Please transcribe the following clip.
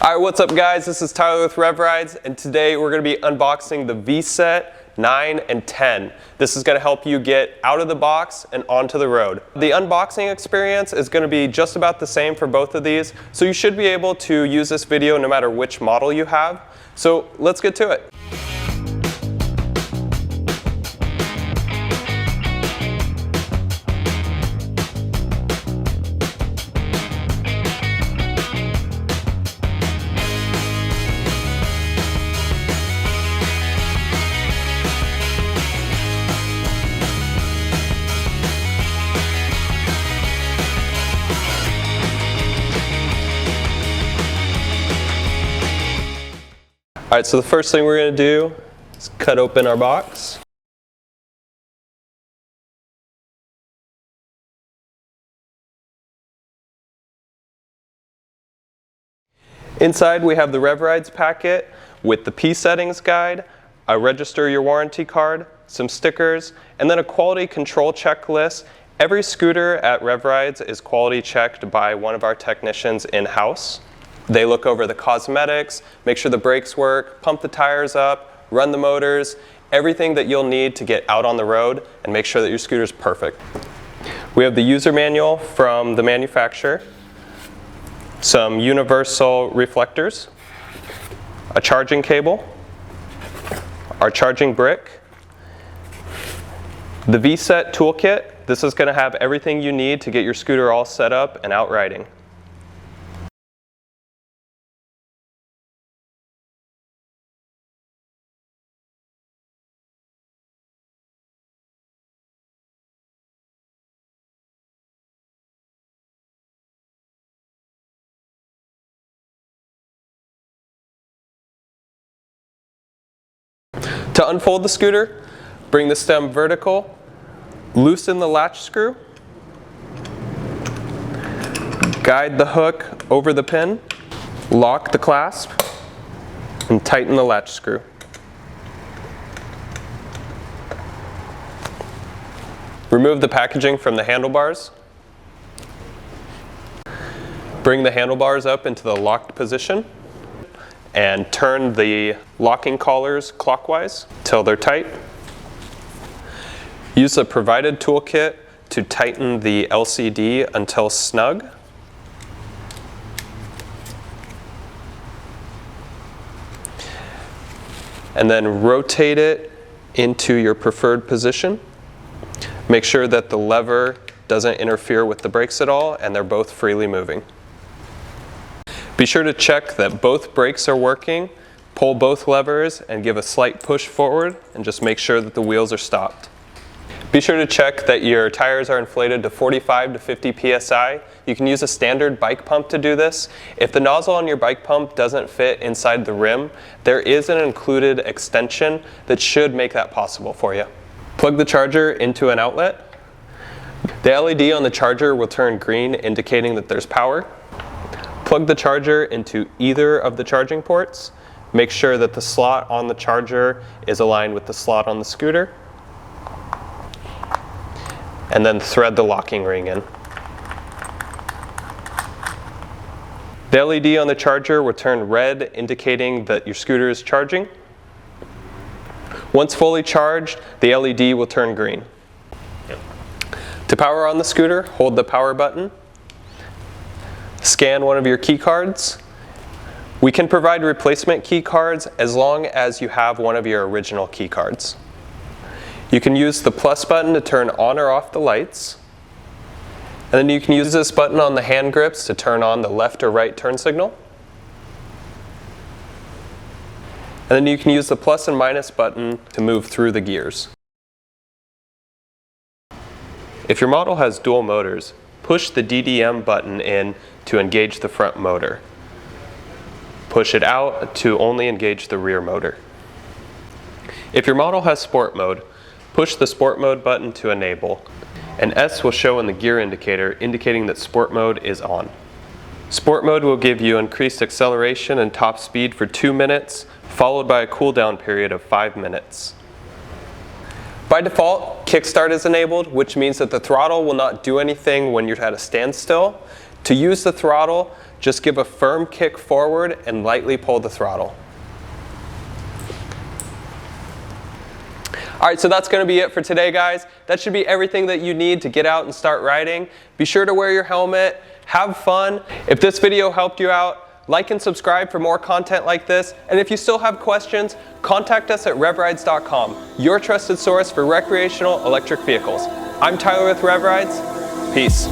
Alright, what's up guys? This is Tyler with Rev Rides, and today we're going to be unboxing the VSETT 9 and 10. This is going to help you get out of the box and onto the road. The unboxing experience is going to be just about the same for both of these, so you should be able to use this video no matter which model you have. So let's get to it. Alright, so the first thing we're going to do is cut open our box. Inside we have the Rev Rides packet with the P settings guide, a register your warranty card, some stickers, and then a quality control checklist. Every scooter at Rev Rides is quality checked by one of our technicians in-house. They look over the cosmetics, make sure the brakes work, pump the tires up, run the motors, everything that you'll need to get out on the road and make sure that your scooter's perfect. We have the user manual from the manufacturer, some universal reflectors, a charging cable, our charging brick, the VSETT toolkit. This is going to have everything you need to get your scooter all set up and out riding. To unfold the scooter, bring the stem vertical, loosen the latch screw, guide the hook over the pin, lock the clasp, and tighten the latch screw. Remove the packaging from the handlebars. Bring the handlebars up into the locked position and turn the locking collars clockwise till they're tight. Use the provided toolkit to tighten the LCD until snug. And then rotate it into your preferred position. Make sure that the lever doesn't interfere with the brakes at all and they're both freely moving. Be sure to check that both brakes are working, pull both levers and give a slight push forward and just make sure that the wheels are stopped. Be sure to check that your tires are inflated to 45 to 50 psi. You can use a standard bike pump to do this. If the nozzle on your bike pump doesn't fit inside the rim, there is an included extension that should make that possible for you. Plug the charger into an outlet. The LED on the charger will turn green, indicating that there's power. Plug the charger into either of the charging ports. Make sure that the slot on the charger is aligned with the slot on the scooter. And then thread the locking ring in. The LED on the charger will turn red, indicating that your scooter is charging. Once fully charged, the LED will turn green. To power on the scooter, hold the power button. Scan one of your key cards. We can provide replacement key cards as long as you have one of your original key cards. You can use the plus button to turn on or off the lights. And then you can use this button on the hand grips to turn on the left or right turn signal. And then you can use the plus and minus button to move through the gears. If your model has dual motors, push the DDM button in to engage the front motor. Push it out to only engage the rear motor. If your model has sport mode, push the sport mode button to enable. An S will show in the gear indicator, indicating that sport mode is on. Sport mode will give you increased acceleration and top speed for 2 minutes, followed by a cooldown period of 5 minutes. By default, kickstart is enabled, which means that the throttle will not do anything when you're at a standstill. To use the throttle, just give a firm kick forward and lightly pull the throttle. All right, so that's going to be it for today, guys. That should be everything that you need to get out and start riding. Be sure to wear your helmet, have fun. If this video helped you out, like and subscribe for more content like this. And if you still have questions, contact us at revrides.com, your trusted source for recreational electric vehicles. I'm Tyler with RevRides. Peace.